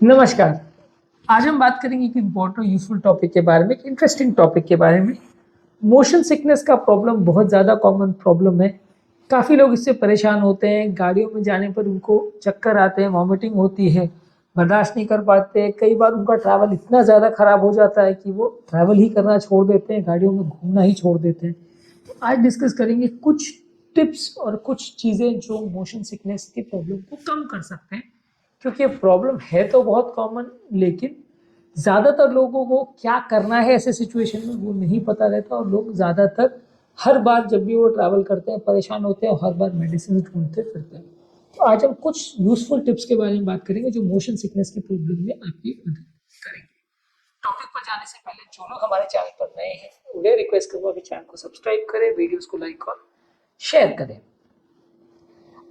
नमस्कार। आज हम बात करेंगे एक इम्पोर्टेंट यूजफुल टॉपिक के बारे में, एक इंटरेस्टिंग टॉपिक के बारे में। मोशन सिकनेस का प्रॉब्लम बहुत ज़्यादा कॉमन प्रॉब्लम है। काफ़ी लोग इससे परेशान होते हैं। गाड़ियों में जाने पर उनको चक्कर आते हैं, वॉमिटिंग होती है, बर्दाश्त नहीं कर पाते। कई बार उनका ट्रैवल इतना ज़्यादा ख़राब हो जाता है कि वो ट्रैवल ही करना छोड़ देते हैं, गाड़ियों में घूमना ही छोड़ देते हैं। तो आज डिस्कस करेंगे कुछ टिप्स और कुछ चीज़ें जो मोशन सिकनेस की प्रॉब्लम को कम कर सकते हैं, क्योंकि ये प्रॉब्लम है तो बहुत कॉमन, लेकिन ज़्यादातर लोगों को क्या करना है ऐसे सिचुएशन में वो नहीं पता रहता, और लोग ज़्यादातर हर बार जब भी वो ट्रैवल करते हैं परेशान होते हैं और हर बार मेडिसिन ढूंढते फिरते हैं। तो आज हम कुछ यूजफुल टिप्स के बारे में बात करेंगे जो मोशन सिकनेस की प्रॉब्लम में आपकी मदद करेंगे। टॉपिक पर जाने से पहले जो लोग हमारे चैनल पर नए हैं उन्हें रिक्वेस्ट करूँगा कि चैनल को सब्सक्राइब करें, वीडियोज़ को लाइक और शेयर करें।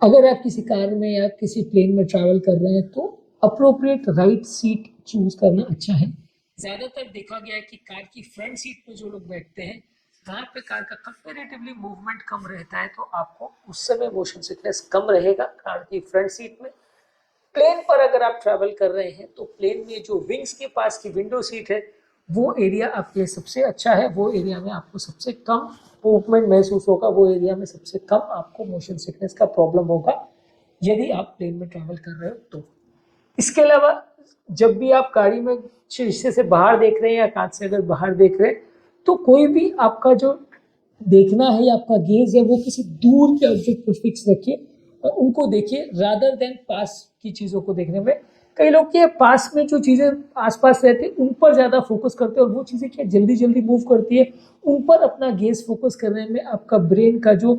अगर आप किसी कार में या किसी प्लेन में ट्रैवल कर रहे हैं तो अप्रोप्रिएट राइट सीट चूज करना अच्छा है। ज़्यादातर देखा गया है कि कार की फ्रंट सीट पे जो लोग बैठते हैं वहाँ पे कार का कंपेरेटिवली मूवमेंट कम रहता है, तो आपको उस समय मोशन सिकनेस कम रहेगा कार की फ्रंट सीट में। प्लेन पर अगर आप ट्रैवल कर रहे हैं तो प्लेन में जो विंग्स के पास की विंडो सीट है वो एरिया आपके लिए सबसे अच्छा है। वो एरिया में आपको सबसे कम मूवमेंट महसूस होगा, वो एरिया में सबसे कम आपको मोशन सिकनेस का प्रॉब्लम होगा यदि आप प्लेन में ट्रैवल कर रहे हो तो। इसके अलावा जब भी आप गाड़ी में शीशे से बाहर देख रहे हैं या कांच से अगर बाहर देख रहे हैं तो कोई भी आपका जो देखना है या आपका गेज है वो किसी दूर के ऑब्जेक्ट पर फिक्स रखिए और उनको देखिए रादर देन पास की चीज़ों को देखने में। कई लोग के पास में जो चीज़ें आसपास रहती है उन पर ज़्यादा फोकस करते हैं और वो चीज़ें क्या जल्दी जल्दी मूव करती है, उन पर अपना गेज फोकस करने में आपका ब्रेन का जो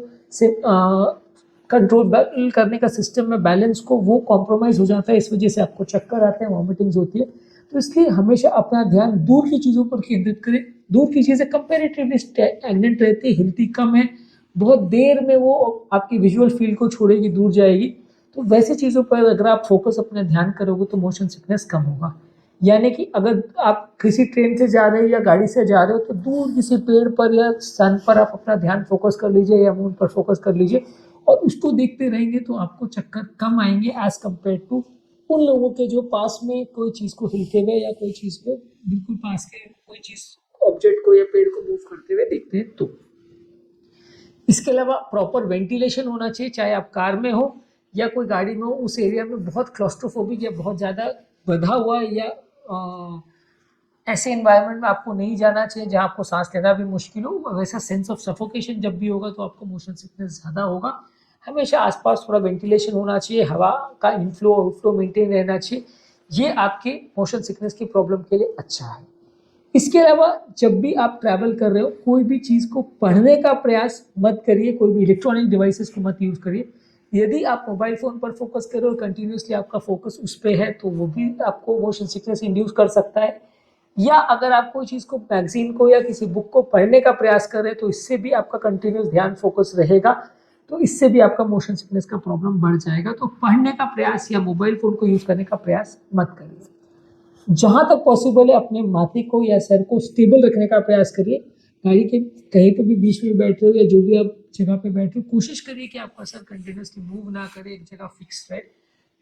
कंट्रोल करने का सिस्टम में बैलेंस को वो कॉम्प्रोमाइज़ हो जाता है। इस वजह से आपको चक्कर आते हैं, वॉमिटिंग्स होती है। तो इसलिए हमेशा अपना ध्यान दूर की चीज़ों पर केंद्रित करें। दूर की चीज़ें कंपेरेटिवली स्टैग्नेंट रहती है, हिलती कम है, बहुत देर में वो आपकी विजुअल फील्ड को छोड़ेगी, दूर जाएगी। तो वैसी चीज़ों पर अगर आप फोकस अपना ध्यान करोगे तो मोशन सिकनेस कम होगा। यानी कि अगर आप किसी ट्रेन से जा रहे हो या गाड़ी से जा रहे हो तो दूर किसी पेड़ पर या सन पर आप अपना ध्यान फोकस कर लीजिए या मून पर फोकस कर लीजिए और उसको देखते रहेंगे तो आपको चक्कर कम आएंगे एज कम्पेयर टू उन लोगों के जो पास में कोई चीज़ को हिलते हुए या कोई चीज़ को बिल्कुल पास के कोई चीज़ ऑब्जेक्ट को या पेड़ को मूव करते हुए देखते हैं। तो इसके अलावा प्रॉपर वेंटिलेशन होना चाहिए, चाहे आप कार में हो या कोई गाड़ी में हो। उस एरिया में बहुत क्लॉस्ट्रोफोबिक या बहुत ज़्यादा बंधा हुआ या ऐसे इन्वायरमेंट में आपको नहीं जाना चाहिए जहाँ आपको सांस लेना भी मुश्किल हो। वैसा सेंस ऑफ सफोकेशन जब भी होगा तो आपको मोशन सिकनेस ज़्यादा होगा। हमेशा आसपास थोड़ा वेंटिलेशन होना चाहिए, हवा का इनफ्लो आउटफ्लो मेंटेन रहना चाहिए। ये आपके मोशन सिकनेस की प्रॉब्लम के लिए अच्छा है। इसके अलावा जब भी आप ट्रैवल कर रहे हो कोई भी चीज़ को पढ़ने का प्रयास मत करिए, कोई भी इलेक्ट्रॉनिक डिवाइसेस को मत यूज़ करिए। यदि आप मोबाइल फ़ोन पर फोकस करो और कंटिन्यूसली आपका फोकस उस पर है तो वो भी आपको मोशन सिकनेस इंड्यूस कर सकता है। या अगर आप कोई चीज़ को मैगजीन को या किसी बुक को पढ़ने का प्रयास कर रहे हैं तो इससे भी आपका कंटिन्यूस ध्यान फोकस रहेगा, तो इससे भी आपका मोशन सिकनेस का प्रॉब्लम बढ़ जाएगा। तो पढ़ने का प्रयास या मोबाइल फ़ोन को यूज़ करने का प्रयास मत करिए। जहाँ तक पॉसिबल है अपने माथे को या सर को स्टेबल रखने का प्रयास करिए। गाड़ी के कहीं पर भी बीच में बैठ रहे हो या जो भी आप जगह पे बैठ रहे हो कोशिश करिए कि आपका सर कंटिन्यूसली मूव ना करे, एक जगह फिक्स रहे।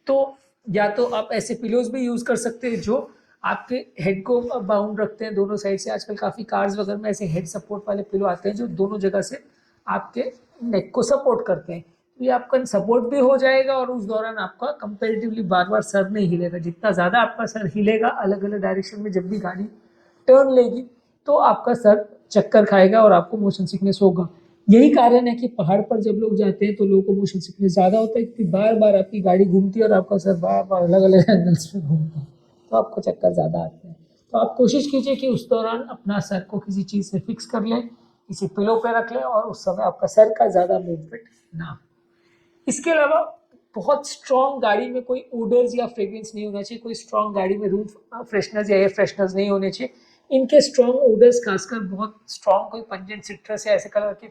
तो या तो आप ऐसे पिलोज भी यूज़ कर सकते हैं जो आपके हेड को बाउंड रखते हैं दोनों साइड से। आजकल काफ़ी कार्स वगैरह में ऐसे हेड सपोर्ट वाले पिलो आते हैं जो दोनों जगह से आपके नेक को सपोर्ट करते हैं। तो ये आपका सपोर्ट भी हो जाएगा और उस दौरान आपका कंपेरेटिवली बार बार सर नहीं हिलेगा। जितना ज़्यादा आपका सर हिलेगा अलग अलग डायरेक्शन में जब भी गाड़ी टर्न लेगी तो आपका सर चक्कर खाएगा और आपको मोशन सिकनेस होगा। यही कारण है कि पहाड़ पर जब लोग जाते हैं तो लोगों को मोशन सिकनेस ज़्यादा होता है, क्योंकि बार बार आपकी गाड़ी घूमती है और आपका सर बार बार अलग अलग एंगल्स में घूमता है, तो आपको चक्कर ज़्यादा आते हैं। तो आप कोशिश कीजिए कि उस दौरान अपना सर को किसी चीज़ से फिक्स कर लें, किसी पिलो पे रख लें और उस समय आपका सर का ज़्यादा मूवमेंट ना हो। इसके अलावा बहुत स्ट्रॉन्ग गाड़ी में कोई ओडर्स या फ्रेग्रेंस नहीं होना चाहिए। कोई स्ट्रॉन्ग गाड़ी में रूम फ्रेशनर्स या एयर फ्रेशनर्स नहीं होने चाहिए। इनके स्ट्रॉन्ग ओडर्स खासकर बहुत स्ट्रॉन्ग कोई पंजेंट सिट्रस या ऐसे कलर के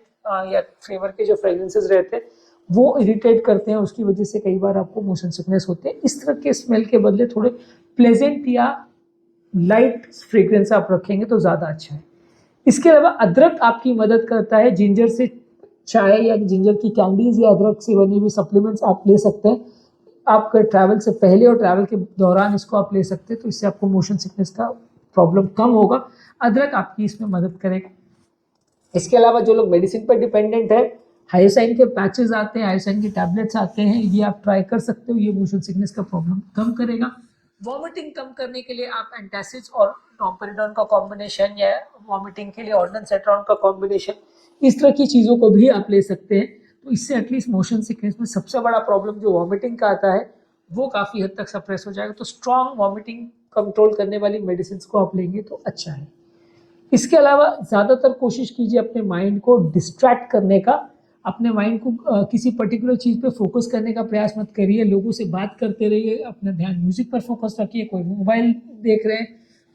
या फ्लेवर के जो फ्रेग्रेंसेस रहते हैं वो इरिटेट करते हैं, उसकी वजह से कई बार आपको मोशन सिकनेस होते हैं। इस तरह के स्मेल के बदले थोड़े प्लेजेंट या लाइट फ्रेग्रेंस आप रखेंगे तो ज़्यादा अच्छा है। इसके अलावा अदरक आपकी मदद करता है। जिंजर से चाय या जिंजर की कैंडीज या अदरक से बनी हुई सप्लीमेंट्स आप ले सकते हैं। आप ट्रैवल से पहले और ट्रैवल के दौरान इसको आप ले सकते हैं, तो इससे आपको मोशन सिकनेस का प्रॉब्लम कम होगा। अदरक आपकी इसमें मदद करेगा। इसके अलावा जो लोग मेडिसिन पर डिपेंडेंट है, हायोसाइन के पैचेस आते हैं, हायोसाइन के टैबलेट्स आते हैं, ये आप ट्राई कर सकते हो, ये मोशन सिकनेस का प्रॉब्लम कम करेगा। वॉमिटिंग कम करने के लिए आप एंटासिड्स और डोम्पेरिडोन का कॉम्बिनेशन या वॉमिटिंग के लिए ऑर्डनसेट्रॉन का कॉम्बिनेशन, इस तरह की चीज़ों को भी आप ले सकते हैं। तो इससे एटलीस्ट मोशन सिकनेस में सबसे बड़ा प्रॉब्लम जो वॉमिटिंग का आता है वो काफ़ी हद तक सप्रेस हो जाएगा। तो स्ट्रॉन्ग वॉमिटिंग कंट्रोल करने वाली मेडिसिन को आप लेंगे तो अच्छा है। इसके अलावा ज़्यादातर कोशिश कीजिए अपने माइंड को डिस्ट्रैक्ट करने का, अपने माइंड को किसी पर्टिकुलर चीज़ पे फोकस करने का प्रयास मत करिए। लोगों से बात करते रहिए, अपना ध्यान म्यूजिक पर फोकस रखिए। कोई मोबाइल देख रहे हैं,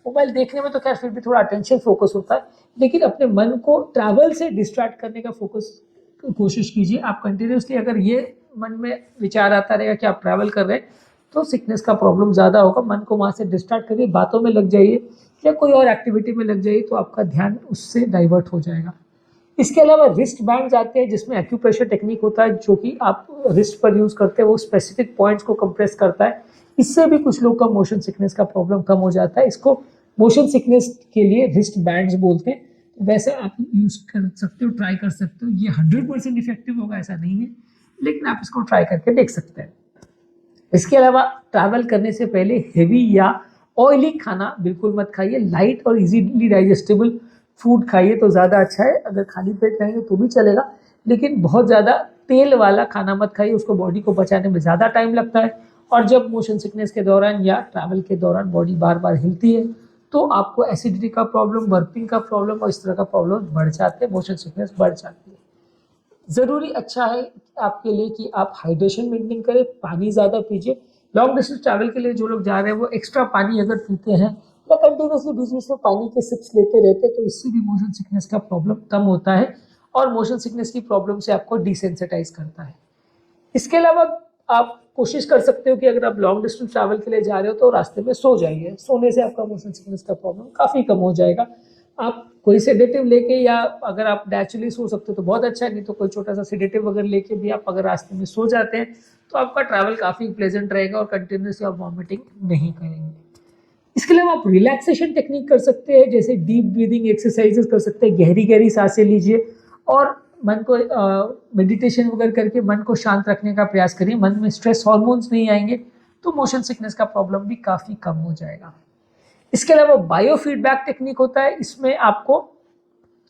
मोबाइल देखने में तो खैर फिर भी थोड़ा अटेंशन फोकस होता है, लेकिन अपने मन को ट्रैवल से डिस्ट्रैक्ट करने का फोकस कोशिश कीजिए। आप कंटिन्यूसली अगर ये मन में विचार आता रहेगा कि आप ट्रैवल कर रहे हैं तो सिकनेस का प्रॉब्लम ज़्यादा होगा। मन को वहाँ से डिस्ट्रैक्ट करिए, बातों में लग जाइए या कोई और एक्टिविटी में लग जाइए, तो आपका ध्यान उससे डाइवर्ट हो जाएगा। इसके अलावा रिस्ट बैंड्स आते हैं जिसमें एक्यूप्रेशर टेक्निक होता है, जो कि आप रिस्ट पर यूज़ करते हैं, वो स्पेसिफिक पॉइंट्स को कंप्रेस करता है। इससे भी कुछ लोग का मोशन सिकनेस का प्रॉब्लम कम हो जाता है। इसको मोशन सिकनेस के लिए रिस्ट बैंड्स बोलते हैं। वैसे आप यूज़ कर सकते हो, ट्राई कर सकते हो। ये 100% इफेक्टिव होगा ऐसा नहीं है, लेकिन आप इसको ट्राई करके देख सकते हैं। इसके अलावा ट्रैवल करने से पहले हेवी या ऑयली खाना बिल्कुल मत खाइए। लाइट और इजीली डाइजेस्टेबल फूड खाइए तो ज़्यादा अच्छा है। अगर खाली पेट रहेंगे तो भी चलेगा, लेकिन बहुत ज़्यादा तेल वाला खाना मत खाइए, उसको बॉडी को पचाने में ज़्यादा टाइम लगता है। और जब मोशन सिकनेस के दौरान या ट्रैवल के दौरान बॉडी बार बार हिलती है तो आपको एसिडिटी का प्रॉब्लम, बर्पिंग का प्रॉब्लम और इस तरह का प्रॉब्लम बढ़ जाते हैं, मोशन सिकनेस बढ़ जाती है। ज़रूरी अच्छा है आपके लिए कि आप हाइड्रेशन मेंटेन करें, पानी ज़्यादा पीजिए। लॉन्ग डिस्टेंस ट्रैवल के लिए जो लोग जा रहे हैं वो एक्स्ट्रा पानी अगर पीते हैं या कंटिन्यूसली बीच बीच में पानी के सिप्स लेते रहते हैं तो इससे भी मोशन सिकनेस का प्रॉब्लम कम होता है और मोशन सिकनेस की प्रॉब्लम से आपको डिसेंसिटाइज करता है। इसके अलावा आप कोशिश कर सकते हो कि अगर आप लॉन्ग डिस्टेंस ट्रैवल के लिए जा रहे हो तो रास्ते में सो जाइए। सोने से आपका मोशन सिकनेस का प्रॉब्लम काफ़ी कम हो जाएगा। आप कोई सेडेटिव लेके, या अगर आप नेचुरली सो सकते हो तो बहुत अच्छा है, नहीं तो कोई छोटा सा सेडेटिव अगर लेके भी आप अगर रास्ते में सो जाते हैं तो आपका ट्रैवल काफ़ी प्लेजेंट रहेगा और कंटिन्यूसली आप वॉमिटिंग नहीं करेंगे। इसके अलावा आप रिलैक्सेशन टेक्निक कर सकते हैं, जैसे डीप ब्रीदिंग एक्सरसाइजेस कर सकते हैं। गहरी गहरी सांसें लीजिए और मन को मेडिटेशन वगैरह करके मन को शांत रखने का प्रयास करिए। मन में स्ट्रेस हार्मोन्स नहीं आएंगे तो मोशन सिकनेस का प्रॉब्लम भी काफ़ी कम हो जाएगा। इसके अलावा बायो फीडबैक टेक्निक होता है, इसमें आपको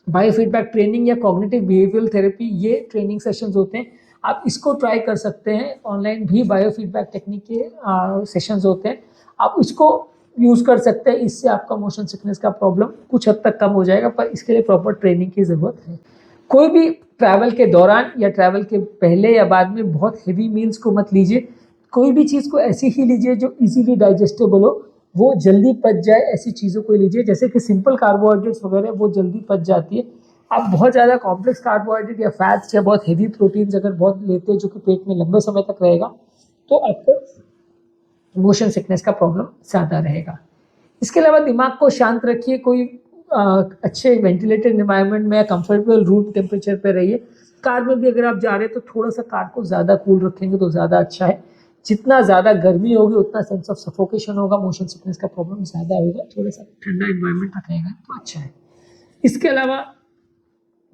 बायो फीडबैक ट्रेनिंग या कॉग्निटिव बिहेवियरल थेरेपी, ये ट्रेनिंग सेशंस होते हैं। आप इसको ट्राई कर सकते हैं। ऑनलाइन भी बायो फीडबैक टेक्निक के सेशंस होते हैं, आप इसको यूज़ कर सकते हैं। इससे आपका मोशन सिकनेस का प्रॉब्लम कुछ हद तक कम हो जाएगा, पर इसके लिए प्रॉपर ट्रेनिंग की ज़रूरत है। कोई भी ट्रैवल के दौरान या ट्रैवल के पहले या बाद में बहुत हेवी मील्स को मत लीजिए। कोई भी चीज़ को ऐसी ही लीजिए जो इजीली डाइजेस्टेबल हो, वो जल्दी पच जाए, ऐसी चीज़ों को लीजिए। जैसे कि सिंपल कार्बोहाइड्रेट्स वगैरह वो जल्दी पच जाती है। आप बहुत ज़्यादा कॉम्प्लेक्स कार्बोहाइड्रेट या फैट्स या बहुत हेवी प्रोटीन्स अगर बहुत लेते हैं जो कि पेट में लंबे समय तक रहेगा तो आपको मोशन सिकनेस का प्रॉब्लम ज़्यादा रहेगा। इसके अलावा दिमाग को शांत रखिए। कोई अच्छे वेंटिलेटेड एनवायरनमेंट में या कंफर्टेबल रूम टेम्परेचर पे रहिए। कार में भी अगर आप जा रहे हैं तो थोड़ा सा कार को ज़्यादा कूल रखेंगे तो ज़्यादा अच्छा है। जितना ज़्यादा गर्मी होगी उतना सेंस ऑफ सफोकेशन होगा, मोशन सिकनेस का प्रॉब्लम ज़्यादा होगा। थोड़ा सा ठंडा एनवायरनमेंट रखेगा तो अच्छा है। इसके अलावा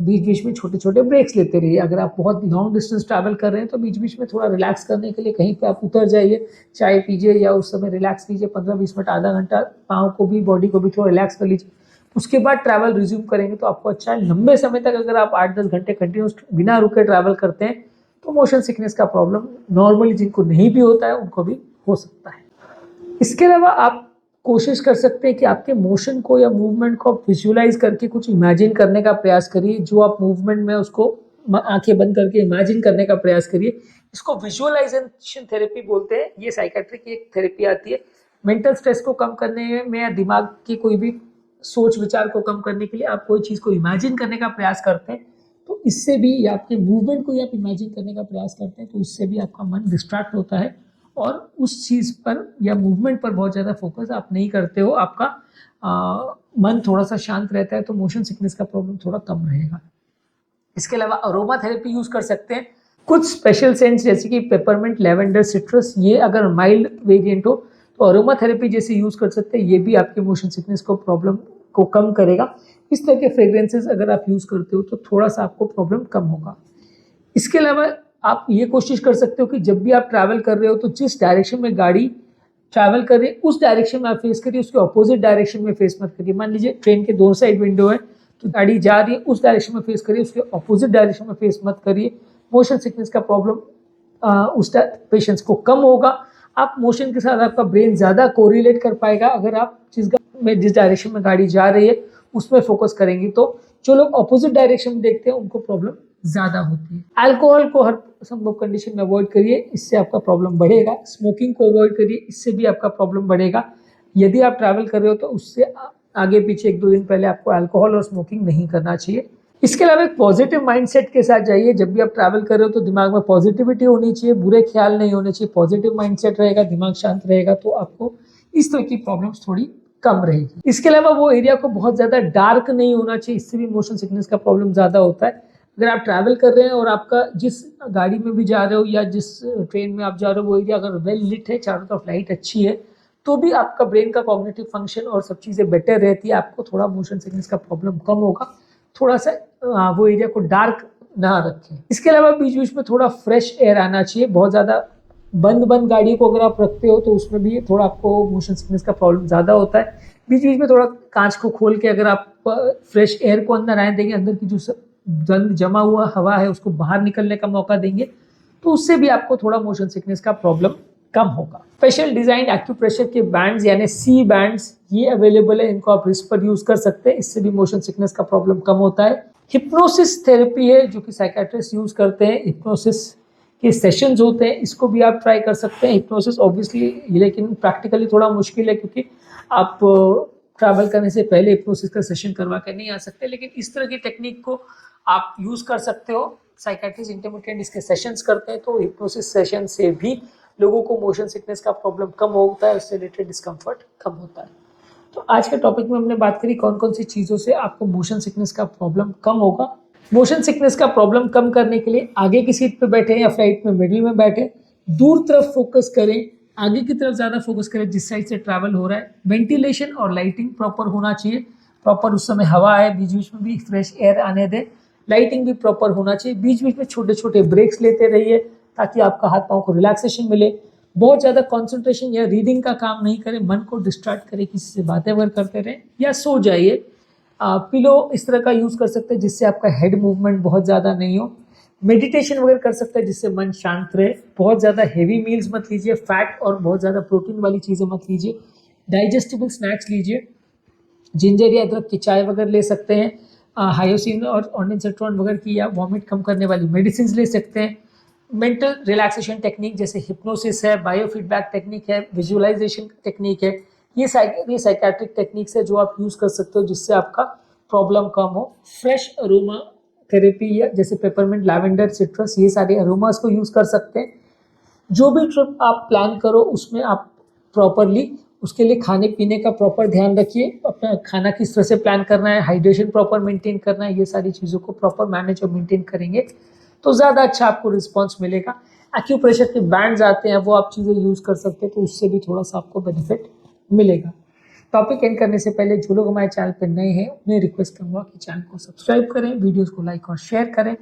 बीच बीच में छोटे छोटे ब्रेक्स लेते रहिए। अगर आप बहुत लॉन्ग डिस्टेंस ट्रैवल कर रहे हैं तो बीच बीच में थोड़ा रिलैक्स करने के लिए कहीं पे आप उतर जाइए, चाय पीजिए या उस समय रिलैक्स कीजिए 15-20 मिनट, आधा घंटा, पाँव को भी, बॉडी को भी थोड़ा रिलैक्स कर लीजिए। उसके बाद ट्रैवल रिज्यूम करेंगे तो आपको अच्छा है। लंबे समय तक अगर आप 8-10 घंटे कंटिन्यूस बिना रुके ट्रैवल करते हैं तो मोशन सिकनेस का प्रॉब्लम नॉर्मली जिनको नहीं भी होता है उनको भी हो सकता है। इसके अलावा आप कोशिश कर सकते हैं कि आपके मोशन को या मूवमेंट को आप विजुअलाइज करके कुछ इमेजिन करने का प्रयास करिए। जो आप मूवमेंट में उसको आंखें बंद करके इमेजिन करने का प्रयास करिए। इसको विजुअलाइजेशन थेरेपी बोलते हैं। ये साइकेट्री की एक थेरेपी आती है। मेंटल स्ट्रेस को कम करने में या दिमाग की कोई भी सोच विचार को कम करने के लिए आप कोई चीज़ को इमेजिन करने का प्रयास करते हैं तो इससे भी, या आपके मूवमेंट को आप इमेजिन करने का प्रयास करते हैं तो इससे भी आपका मन डिस्ट्रैक्ट होता है और उस चीज़ पर या मूवमेंट पर बहुत ज़्यादा फोकस आप नहीं करते हो। आपका मन थोड़ा सा शांत रहता है तो मोशन सिकनेस का प्रॉब्लम थोड़ा कम रहेगा। इसके अलावा अरोमा थेरेपी यूज़ कर सकते हैं। कुछ स्पेशल सेंट्स जैसे कि पेपरमिंट, लेवेंडर, सिट्रस, ये अगर माइल्ड वेरिएंट हो तो अरोमा थेरेपी जैसे यूज़ कर सकते हैं। ये भी आपके मोशन सिकनेस को प्रॉब्लम को कम करेगा। इस तरह के फ्रेग्रेंसेस अगर आप यूज़ करते हो तो थोड़ा सा आपको प्रॉब्लम कम होगा। इसके अलावा आप ये कोशिश कर सकते हो कि जब भी आप ट्रैवल कर रहे हो तो जिस डायरेक्शन में गाड़ी ट्रैवल कर रही है उस डायरेक्शन में आप फेस करिए, उसके ऑपोजिट डायरेक्शन में फेस मत करिए। मान लीजिए ट्रेन के दोनों साइड विंडो है तो गाड़ी जा रही है उस डायरेक्शन में फेस करिए, उसके ऑपोजिट डायरेक्शन में फेस मत करिए। मोशन सिकनेस का प्रॉब्लम उस पेशेंट्स को कम होगा। आप मोशन के साथ आपका ब्रेन ज़्यादा कोरिलेट कर पाएगा अगर आप जिस डायरेक्शन में गाड़ी जा रही है उसमें फोकस करेंगे। तो जो लोग ऑपोजिट डायरेक्शन में देखते हैं उनको प्रॉब्लम ज़्यादा होती है। अल्कोहल को हर संभव कंडीशन में अवॉइड करिए, इससे आपका प्रॉब्लम बढ़ेगा। स्मोकिंग को अवॉइड करिए, इससे भी आपका प्रॉब्लम बढ़ेगा। यदि आप ट्रैवल कर रहे हो तो उससे आगे पीछे 1-2 दिन पहले आपको अल्कोहल और स्मोकिंग नहीं करना चाहिए। इसके अलावा एक पॉजिटिव माइंडसेट के साथ जाइए। जब भी आप ट्रैवल कर रहे हो तो दिमाग में पॉजिटिविटी होनी चाहिए, बुरे ख्याल नहीं होने चाहिए। पॉजिटिव माइंडसेट रहेगा, दिमाग शांत रहेगा तो आपको इस तरह की प्रॉब्लम्स थोड़ी कम रहेगी। इसके अलावा वो एरिया को बहुत ज़्यादा डार्क नहीं होना चाहिए, इससे भी मोशन सिकनेस का प्रॉब्लम ज़्यादा होता है। अगर आप ट्रैवल कर रहे हैं और आपका जिस गाड़ी में भी जा रहे हो या जिस ट्रेन में आप जा रहे हो वो एरिया अगर वेल लिट है, चारों तरफ लाइट अच्छी है, तो भी आपका ब्रेन का कॉग्निटिव फंक्शन और सब चीज़ें बेटर रहती है। आपको थोड़ा मोशन सिकनेस का प्रॉब्लम कम होगा। थोड़ा सा वो एरिया को डार्क ना रखें। इसके अलावा बीच बीच में थोड़ा फ्रेश एयर आना चाहिए। बहुत ज़्यादा बंद गाड़ी को अगर आप रखते हो तो उसमें भी थोड़ा आपको मोशन सिकनेस का प्रॉब्लम ज़्यादा होता है। बीच बीच में थोड़ा कांच को खोल के अगर आप फ्रेश एयर को अंदर आने देंगे, अंदर की जो गंद जमा हुआ हवा है उसको बाहर निकलने का मौका देंगे, तो उससे भी आपको थोड़ा मोशन सिकनेस का प्रॉब्लम कम होगा। स्पेशल डिजाइन एक्यूप्रेशर के बैंड्स यानी सी बैंड्स ये अवेलेबल है, इनको आप रिस्ट पर यूज कर सकते हैं, इससे भी मोशन सिकनेस का प्रॉब्लम कम होता है। हिप्नोसिस थेरेपी है जो कि साइकियाट्रिस्ट यूज करते हैं, हिप्नोसिस के सेशंस होते हैं, इसको भी आप ट्राई कर सकते हैं। हिप्नोसिस ऑब्वियसली लेकिन प्रैक्टिकली थोड़ा मुश्किल है क्योंकि आप ट्रैवल करने से पहले हिप्नोसिस का सेशन करवा कर नहीं आ सकते, लेकिन इस तरह की टेक्निक को आप यूज कर सकते हो। साइकियाट्रिस्ट इंटरमिटेंट इसके सेशंस करते हैं, तो हिप्नोसिस सेशन से भी लोगों को मोशन सिकनेस का प्रॉब्लम कम होता है, उससे रिलेटेड डिस्कम्फर्ट कम होता है। तो आज के टॉपिक में हमने बात करी कौन कौन सी चीज़ों से आपको मोशन सिकनेस का प्रॉब्लम कम होगा। मोशन सिकनेस का प्रॉब्लम कम करने के लिए आगे की सीट पे बैठे या फ्लाइट में मिडिल में बैठे, दूर तरफ फोकस करें, आगे की तरफ ज़्यादा फोकस करें जिस साइड से ट्रैवल हो रहा है। वेंटिलेशन और लाइटिंग प्रॉपर होना चाहिए, प्रॉपर उस समय हवा है, बीच बीच में भी फ्रेश एयर आने दें। लाइटिंग भी प्रॉपर होना चाहिए, बीच बीच में छोटे छोटे ब्रेक्स लेते रहिए ताकि आपका हाथ पाँव को रिलैक्सेशन मिले। बहुत ज़्यादा कंसंट्रेशन या रीडिंग का काम नहीं करें, मन को डिस्ट्रैक्ट करें, किसी से बातें वगैरह करते रहें या सो जाइए। पिलो इस तरह का यूज़ कर सकते हैं जिससे आपका हेड मूवमेंट बहुत ज़्यादा नहीं हो। मेडिटेशन वगैरह कर सकते हैं जिससे मन शांत रहे। बहुत ज़्यादा हेवी मील्स मत लीजिए, फैट और बहुत ज़्यादा प्रोटीन वाली चीज़ें मत लीजिए। डाइजेस्टिबल स्नैक्स लीजिए, जिंजर या अदरक की चाय वगैरह ले सकते हैं। हायोसिन और ऑर्निसेट्रॉन वगैरह की या वॉमिट कम करने वाली मेडिसिन ले सकते हैं। मेंटल रिलैक्सेशन टेक्निक जैसे हिप्नोसिस है, बायोफीडबैक टेक्निक है, विजुअलाइजेशन टेक्निक है, ये साइकियाट्रिक टेक्निक्स है जो आप यूज़ कर सकते हो जिससे आपका प्रॉब्लम कम हो। फ्रेश अरोमा थेरेपी या जैसे पेपरमिंट, लैवेंडर, सिट्रस, ये सारे अरोमास को यूज़ कर सकते हैं। जो भी ट्रिप आप प्लान करो उसमें आप प्रॉपरली उसके लिए खाने पीने का प्रॉपर ध्यान रखिए। अपना खाना किस तरह से प्लान करना है, हाइड्रेशन प्रॉपर मेंटेन करना है, ये सारी चीज़ों को प्रॉपर मैनेज और मेंटेन करेंगे तो ज़्यादा अच्छा आपको रिस्पॉन्स मिलेगा। एक्यूप्रेशर के बैंड्स आते हैं, वो आप चीज़ें यूज़ कर सकते हैं तो उससे भी थोड़ा सा आपको बेनिफिट मिलेगा। टॉपिक एंड करने से पहले जो लोग हमारे चैनल पर नए हैं उन्हें रिक्वेस्ट करूँगा कि चैनल को सब्सक्राइब करें, वीडियोज़ को लाइक और शेयर करें